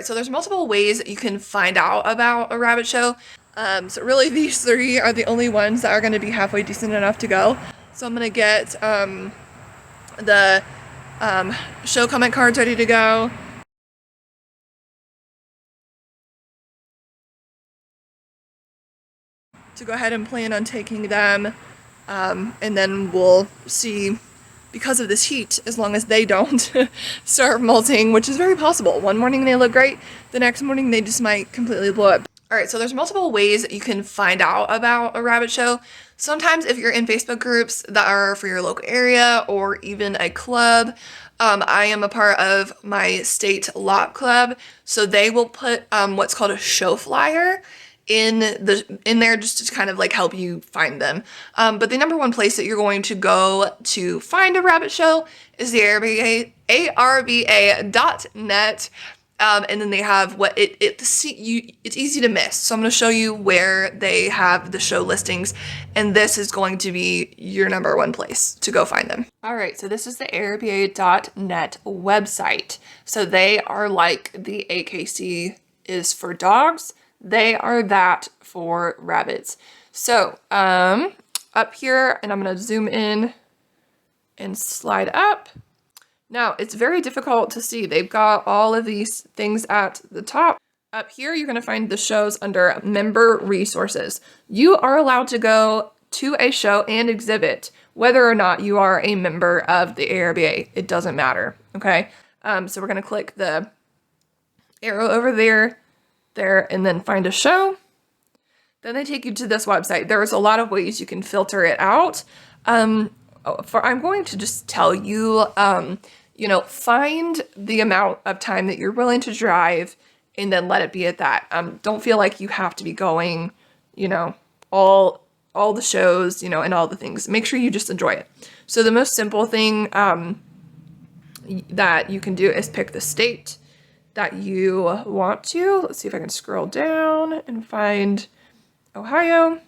So there's multiple ways that you can find out about a rabbit show. So really these three are the only ones that are going to be halfway decent enough to go. So I'm going to get the show comment cards ready to go. To go ahead and plan on taking them, and then we'll see, because of this heat, as long as they don't start molting, which is very possible. One morning they look great, the next morning they just might completely blow up. Alright, so there's multiple ways that you can find out about a rabbit show. Sometimes if you're in Facebook groups that are for your local area or even a club, I am a part of my state lot club, so they will put what's called a show flyer in there just to kind of like help you find them. But the number one place that you're going to go to find a rabbit show is the arba.net. And then they have it's easy to miss. So I'm going to show you where they have the show listings, and this is going to be your number one place to go find them. All right, so this is the arba.net website. So they are like the AKC is for dogs. They are that for rabbits. So up here, and I'm going to zoom in and slide up. Now, it's very difficult to see. They've got all of these things at the top. Up here, you're going to find the shows under member resources. You are allowed to go to a show and exhibit whether or not you are a member of the ARBA. It doesn't matter, okay? So we're going to click the arrow over there, and then find a show. Then they take you to this website. There's a lot of ways you can filter it out. I'm going to just tell you, find the amount of time that you're willing to drive and then let it be at that. Don't feel like you have to be going, all the shows, and all the things. Make sure you just enjoy it. So the most simple thing that you can do is pick the state that you want to. Let's see if I can scroll down and find Ohio.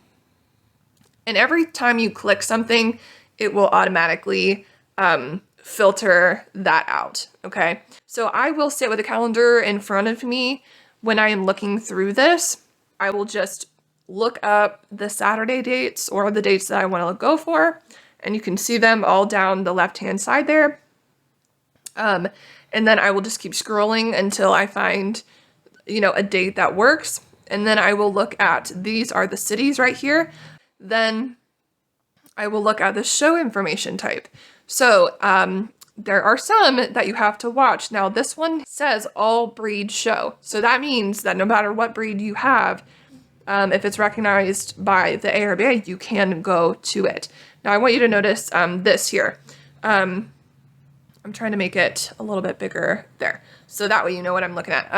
And every time you click something, it will automatically filter that out, okay? So I will sit with a calendar in front of me when I am looking through this. I will just look up the Saturday dates or the dates that I want to go for, and you can see them all down the left-hand side there. And then I will just keep scrolling until I find, a date that works. And then I will look at, these are the cities right here. Then I will look at the show information type. So there are some that you have to watch. Now this one says all breed show. So that means that no matter what breed you have, if it's recognized by the ARBA, you can go to it. Now I want you to notice this here. I'm trying to make it a little bit bigger there, so that way you know what I'm looking at.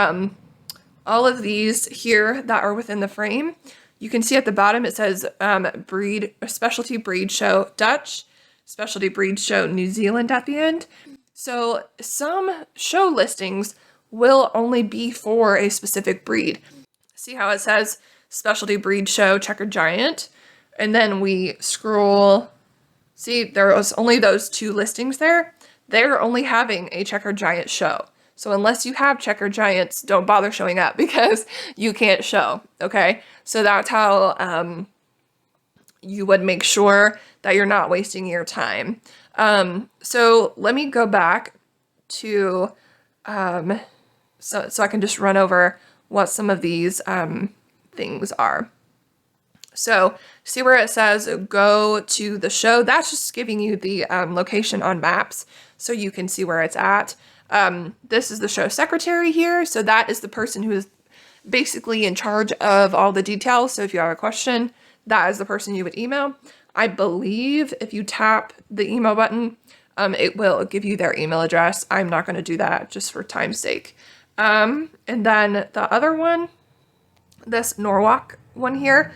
All of these here that are within the frame, you can see at the bottom it says specialty breed show Dutch, specialty breed show New Zealand at the end. So some show listings will only be for a specific breed. See how it says specialty breed show Checker Giant? And then we scroll. See, there was only those two listings there. They're only having a Checker Giant show. So unless you have Checker Giants, don't bother showing up because you can't show, okay? So that's how you would make sure that you're not wasting your time. So let me go back to, so I can just run over what some of these things are. So see where it says go to the show? That's just giving you the location on maps so you can see where it's at. This is the show secretary here. So that is the person who is basically in charge of all the details. So if you have a question, that is the person you would email. I believe if you tap the email button, it will give you their email address. I'm not going to do that just for time's sake. And then the other one, this Norwalk one here,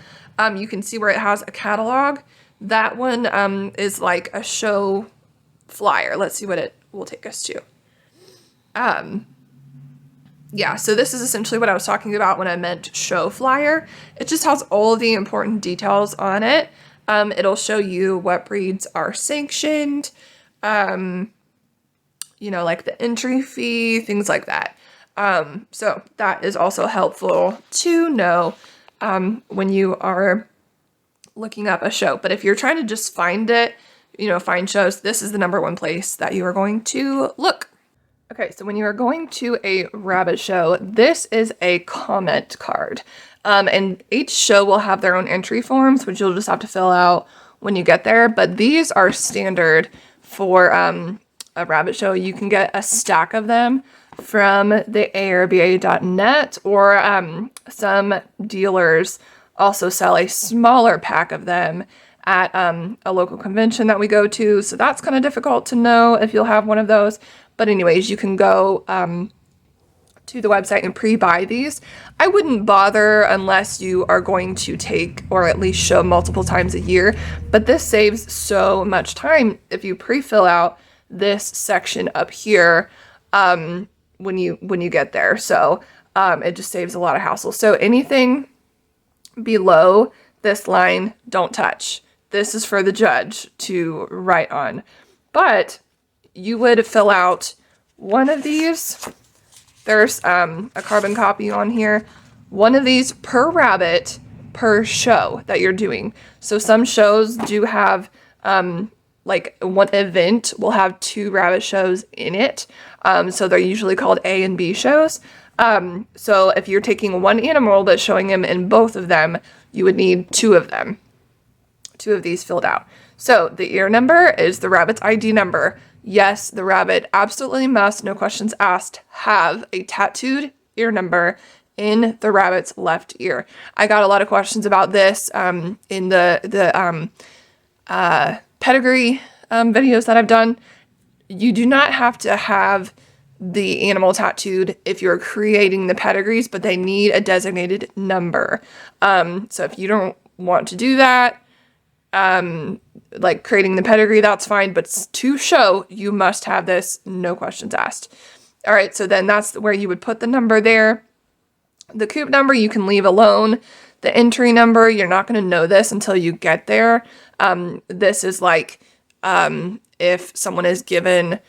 you can see where it has a catalog. That one is like a show flyer. Let's see what it will take us to. Yeah, so this is essentially what I was talking about when I meant show flyer. It just has all of the important details on it. It'll show you what breeds are sanctioned, like the entry fee, things like that. So that is also helpful to know when you are looking up a show. But if you're trying to just find it, find shows, this is the number one place that you are going to look. Okay, so when you are going to a rabbit show, this is a comment card. And each show will have their own entry forms, which you'll just have to fill out when you get there. But these are standard for a rabbit show. You can get a stack of them from the ARBA.net, or some dealers also sell a smaller pack of them at a local convention that we go to. So that's kind of difficult to know if you'll have one of those. But anyways, you can go to the website and pre-buy these. I wouldn't bother unless you are going to take or at least show multiple times a year. But this saves so much time if you pre-fill out this section up here when you get there. So it just saves a lot of hassle. So anything below this line, don't touch. This is for the judge to write on. But you would fill out one of these. There's a carbon copy on here. One of these per rabbit per show that you're doing. So some shows do have, like one event will have 2 rabbit shows in it. So they're usually called A and B shows. So if you're taking one animal but showing him in both of them, you would need 2 of them. 2 of these filled out. So the ear number is the rabbit's ID number. Yes, the rabbit absolutely must, no questions asked, have a tattooed ear number in the rabbit's left ear. I got a lot of questions about this in the pedigree videos that I've done. You do not have to have the animal tattooed if you're creating the pedigrees, but they need a designated number. So if you don't want to do that, like creating the pedigree, that's fine, but to show, you must have this, no questions asked. All right, so then that's where you would put the number there. The coop number you can leave alone. The entry number, you're not going to know this until you get there. This is like if someone is given,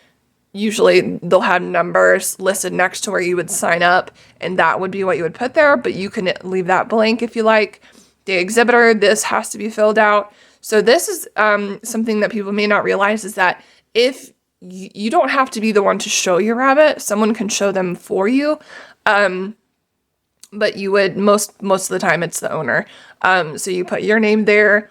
usually they'll have numbers listed next to where you would sign up, and that would be what you would put there, but you can leave that blank if you like. The exhibitor, this has to be filled out. So this is something that people may not realize, is that if you don't have to be the one to show your rabbit, someone can show them for you. But you would, most of the time it's the owner. So you put your name there.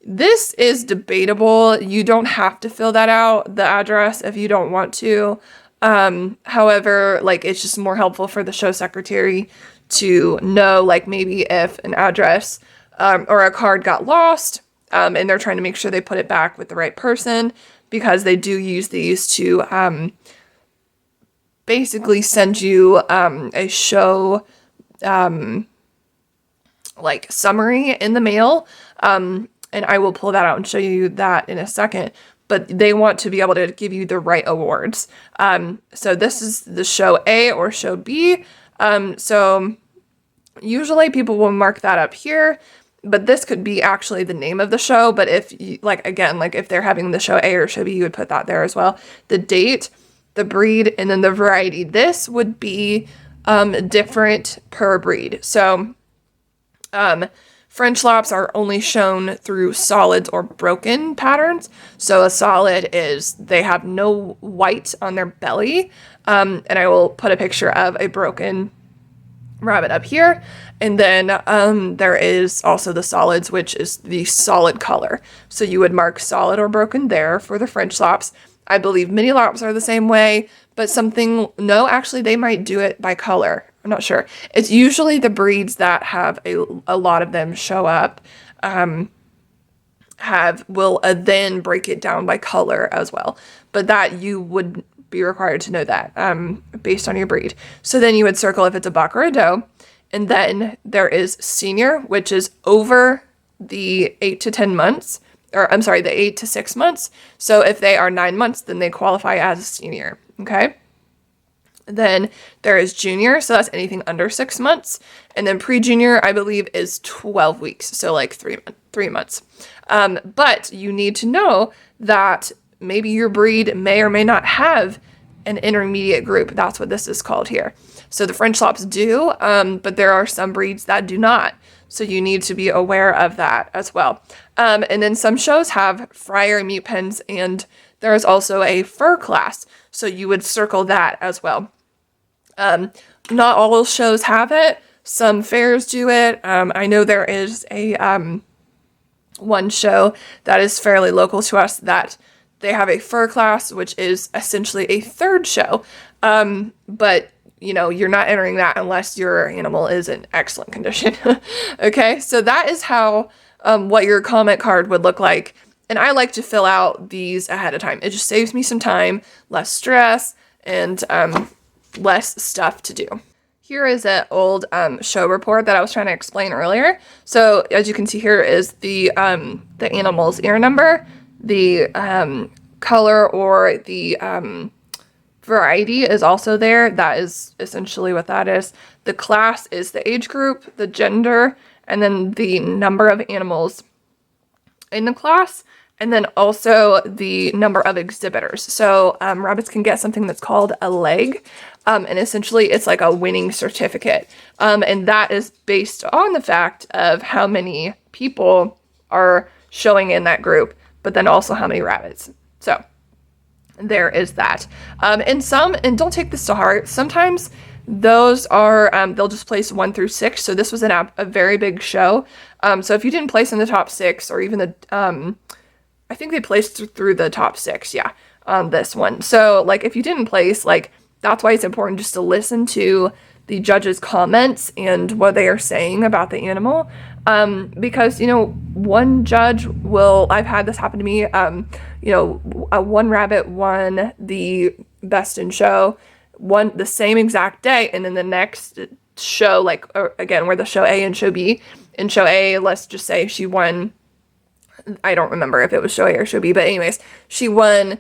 This is debatable. You don't have to fill that out, the address, if you don't want to. However, like, it's just more helpful for the show secretary to know, like, maybe if an address or a card got lost, and they're trying to make sure they put it back with the right person, because they do use these to basically send you a show like summary in the mail. And I will pull that out and show you that in a second. But they want to be able to give you the right awards. So this is the show A or show B. So usually people will mark that up here, but this could be actually the name of the show. But if you, like, again, like if they're having the show A or show B, you would put that there as well. The date, the breed, and then the variety. This would be different per breed. So French Laps are only shown through solids or broken patterns. So a solid is they have no white on their belly. And I will put a picture of a broken rabbit up here. And then there is also the solids, which is the solid color. So you would mark solid or broken there for the French Laps. I believe mini laps are the same way, but no, actually they might do it by color. I'm not sure. It's usually the breeds that have a lot of them show up, will then break it down by color as well. But that you would be required to know that based on your breed. So then you would circle if it's a buck or a doe. And then there is senior, which is over the 8 to 10 months. Or I'm sorry, the 8 to 6 months. So if they are 9 months, then they qualify as a senior. Okay. Then there is junior. So that's anything under 6 months. And then pre-junior, I believe, is 12 weeks. So like 3 months. But you need to know that maybe your breed may or may not have an intermediate group. That's what this is called here. So the French Lops do, but there are some breeds that do not. So you need to be aware of that as well. And then some shows have Friar and Mute pens, and there is also a fur class. So you would circle that as well. Not all shows have it. Some fairs do it. I know there is a one show that is fairly local to us that they have a fur class, which is essentially a third show. But you know, you're not entering that unless your animal is in excellent condition. Okay, so that is how what your comment card would look like. And I like to fill out these ahead of time. It just saves me some time, less stress, and less stuff to do. Here is an old show report that I was trying to explain earlier. So as you can see here is the animal's ear number, the color or the variety is also there. That is essentially what that is. The class is the age group, the gender, and then the number of animals in the class, and then also the number of exhibitors. So rabbits can get something that's called a leg, and essentially it's like a winning certificate. And that is based on the fact of how many people are showing in that group, but then also how many rabbits. So there is that. And don't take this to heart, sometimes those are, they'll just place 1 through 6. So this was a very big show. So if you didn't place in the top 6 or even the, I think they placed through the top 6, yeah, on this one. So like if you didn't place, like that's why it's important just to listen to the judges' comments and what they are saying about the animal. Because, you know, one judge will, I've had this happen to me, you know, one rabbit won the best in show, won the same exact day, and then the next show, like, again, we're the show A and show B. In show A, let's just say she won, I don't remember if it was show A or show B, but anyways, she won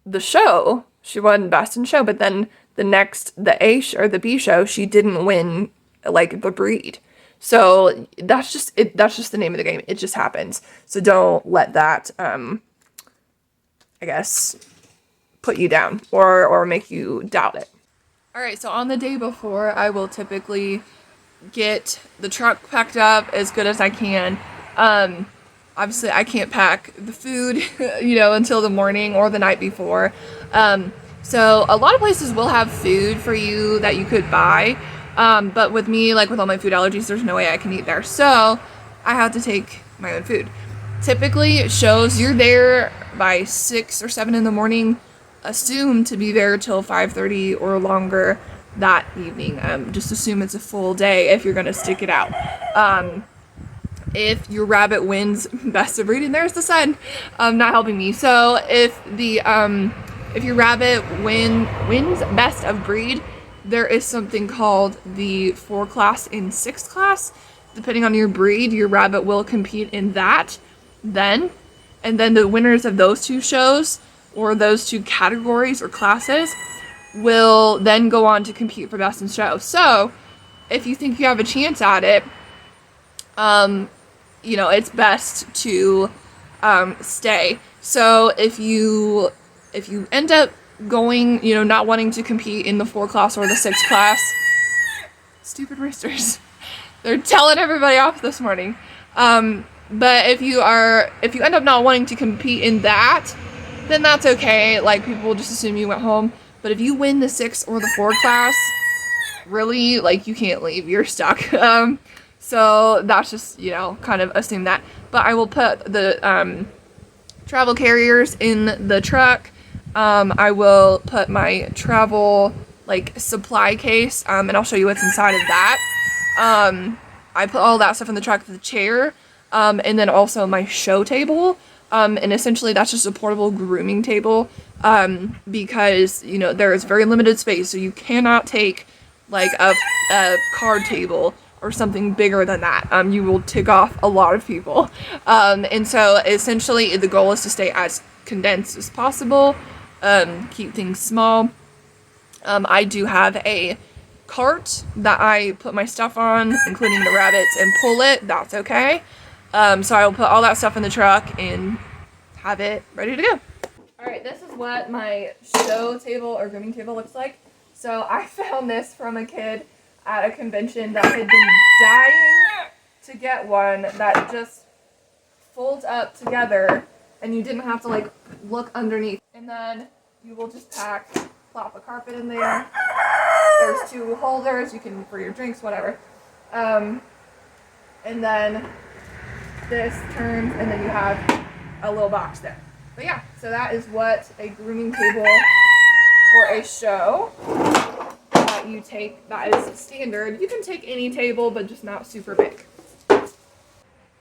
the show, she won best in show, but then the A or the B show, she didn't win, like, the breed. So that's just it. That's just the name of the game. It just happens. So don't let that, I guess, put you down or make you doubt it. All right. So on the day before, I will typically get the truck packed up as good as I can. Obviously, I can't pack the food, you know, until the morning or the night before. So a lot of places will have food for you that you could buy. But with me, like with all my food allergies, there's no way I can eat there. So I have to take my own food. Typically it shows you're there by 6 or 7 in the morning, assume to be there till 5:30 or longer that evening. Just assume it's a full day if you're going to stick it out. If your rabbit wins best of breed, and there's the sun, not helping me. So if your rabbit wins best of breed, there is something called the 4 class and 6 class. Depending on your breed, your rabbit will compete in that then. And then the winners of those 2 shows or those 2 categories or classes will then go on to compete for best in show. So if you think you have a chance at it, you know, it's best to stay. So if you end up going, you know, not wanting to compete in the 4 class or the 6 class, stupid roosters, they're telling everybody off this morning. But if you end up not wanting to compete in that, then that's okay. Like, people will just assume you went home. But if you win the 6 or the 4 class, really, like, you can't leave. You're stuck. So that's just, you know, kind of assume that. But I will put the travel carriers in the truck. I will put my travel, like, supply case, and I'll show you what's inside of that. I put all that stuff in the truck, the chair, and then also my show table. And essentially that's just a portable grooming table, because, you know, there is very limited space, so you cannot take, like, a card table or something bigger than that. You will tick off a lot of people. And so essentially the goal is to stay as condensed as possible, keep things small. I do have a cart that I put my stuff on, including the rabbits, and pull it. That's okay. So I will put all that stuff in the truck and have it ready to go. All right, this is what my show table or grooming table looks like. So I found this from a kid at a convention that had been dying to get one that just folds up together and you didn't have to like look underneath. And then you will just plop a carpet in there. There's 2 holders, you can, for your drinks, whatever. And then this turns and then you have a little box there. But yeah, so that is what a grooming table for a show that you take, that is standard. You can take any table, but just not super big.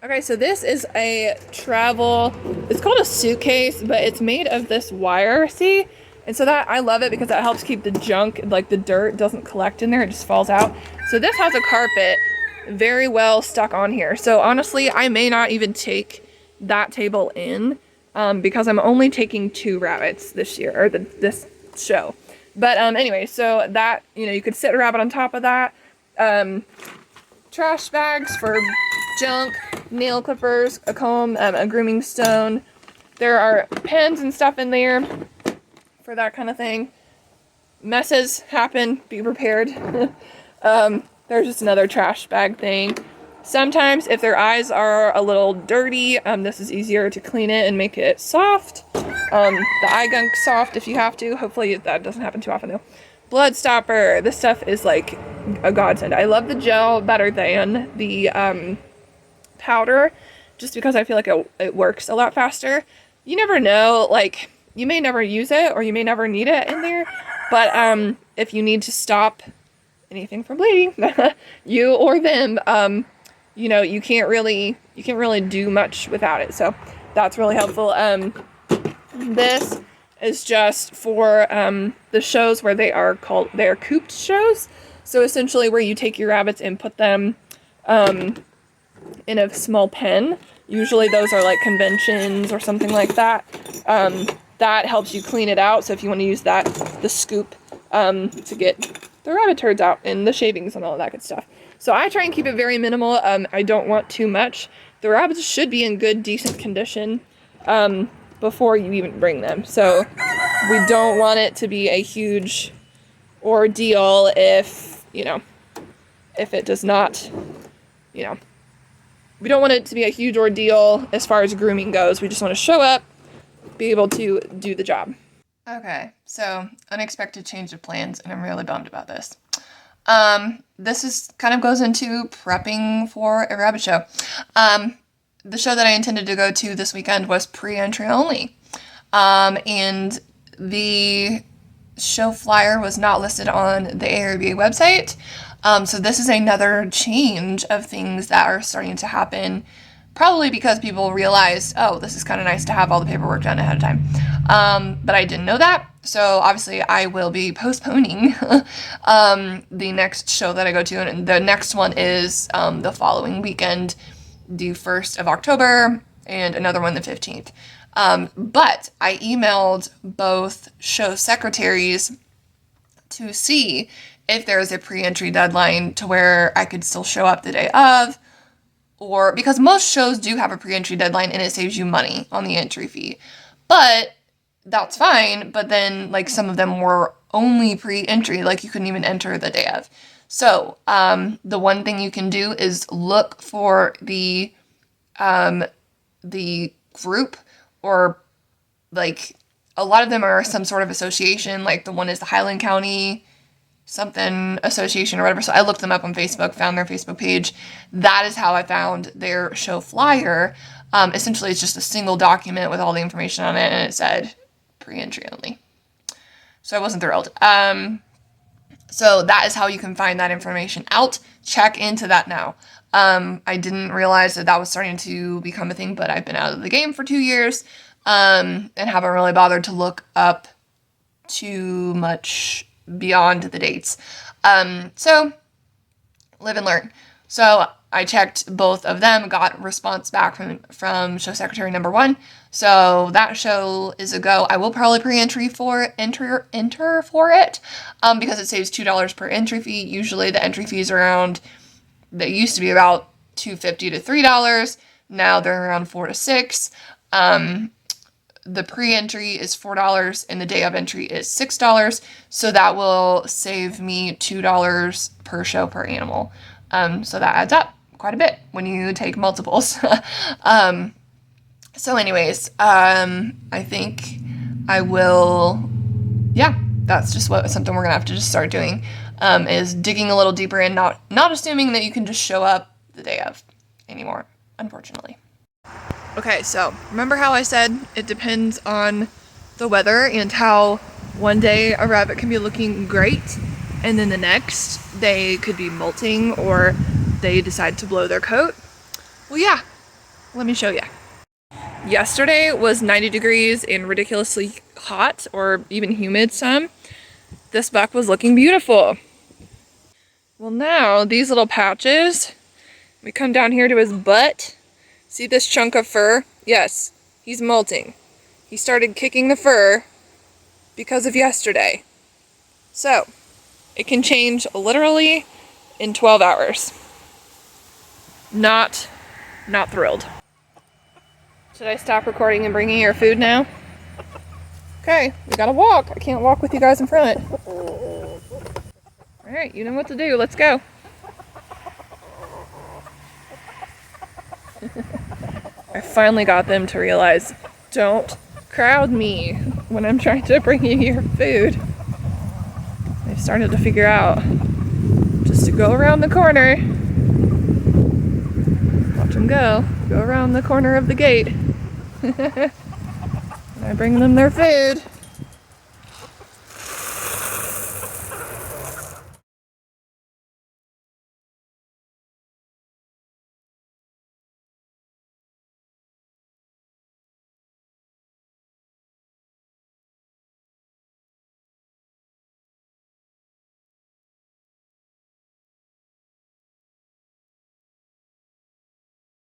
Okay, so this is a travel, it's called a suitcase, but it's made of this wire, see? And so that, I love it because that helps keep the junk, like the dirt doesn't collect in there, it just falls out. So this has a carpet very well stuck on here. So honestly, I may not even take that table in because I'm only taking 2 rabbits this year, or this show. But anyway, so that, you know, you could sit a rabbit on top of that. Trash bags for junk, nail clippers, a comb, a grooming stone. There are pens and stuff in there for that kind of thing. Messes happen, be prepared. There's just another trash bag thing. Sometimes if their eyes are a little dirty, this is easier to clean it and make it soft. The eye gunk soft if you have to. Hopefully that doesn't happen too often though. Blood stopper. This stuff is like a godsend. I love the gel better than the powder just because I feel like it works a lot faster. You never know, like you may never use it or you may never need it in there, but if you need to stop anything from bleeding, you or them, you know, you can't really do much without it. So that's really helpful. This is just for the shows where they're cooped shows. So essentially where you take your rabbits and put them in a small pen. Usually those are like conventions or something like that. That helps you clean it out. So if you want to use the scoop to get the rabbit turds out and the shavings and all of that good stuff. So I try and keep it very minimal. I don't want too much. The rabbits should be in good, decent condition before you even bring them. So we don't want it to be a huge ordeal if, you know, if it does not, you know, we don't want it to be a huge ordeal as far as grooming goes. We just want to show up, be able to do the job. Okay, so unexpected change of plans, and I'm really bummed about this. This is kind of goes into prepping for a rabbit show. The show that I intended to go to this weekend was pre-entry only. And the show flyer was not listed on the ARBA website. So this is another change of things that are starting to happen, probably because people realized, oh, this is kind of nice to have all the paperwork done ahead of time. But I didn't know that. So obviously I will be postponing the next show that I go to. And the next one is the following weekend, the 1st of October, and another one the 15th. But I emailed both show secretaries to see if there's a pre-entry deadline to where I could still show up the day of, or because most shows do have a pre-entry deadline and it saves you money on the entry fee. But that's fine, but then like some of them were only pre-entry, like you couldn't even enter the day of. So the one thing you can do is look for the group, or like a lot of them are some sort of association, like the one is the Highland County something association or whatever. So I looked them up on Facebook, found their Facebook page. That is how I found their show flyer. Essentially it's just a single document with all the information on it, and it said pre-entry only. So I wasn't thrilled. So that is how you can find that information out. Check into that now. I didn't realize that was starting to become a thing, but I've been out of the game for 2 years, and haven't really bothered to look up too much beyond the dates. So live and learn. So I checked both of them, got response back from show secretary number 1. So that show is a go. I will probably enter for it, because it saves $2 per entry fee. Usually the entry fees they used to be about $2.50 to $3. Now they're around $4 to $6. the pre-entry is $4 and the day of entry is $6. So that will save me $2 per show per animal. So that adds up quite a bit when you take multiples. So anyways, I think I will, yeah, that's just something we're gonna have to just start doing, is digging a little deeper and not assuming that you can just show up the day of anymore, unfortunately. Okay, so remember how I said it depends on the weather and how one day a rabbit can be looking great and then the next they could be molting or they decide to blow their coat? Well, yeah, let me show you. Yesterday was 90 degrees and ridiculously hot, or even humid some. This buck was looking beautiful. Well, now these little patches, we come down here to his butt. See this chunk of fur? Yes, he's molting. He started kicking the fur because of yesterday. So, it can change literally in 12 hours. Not thrilled. Should I stop recording and bring you your food now? Okay, we gotta walk. I can't walk with you guys in front. Alright, you know what to do. Let's go. I finally got them to realize, don't crowd me when I'm trying to bring you your food. They've started to figure out just to go around the corner. Watch them go around the corner of the gate. And I bring them their food.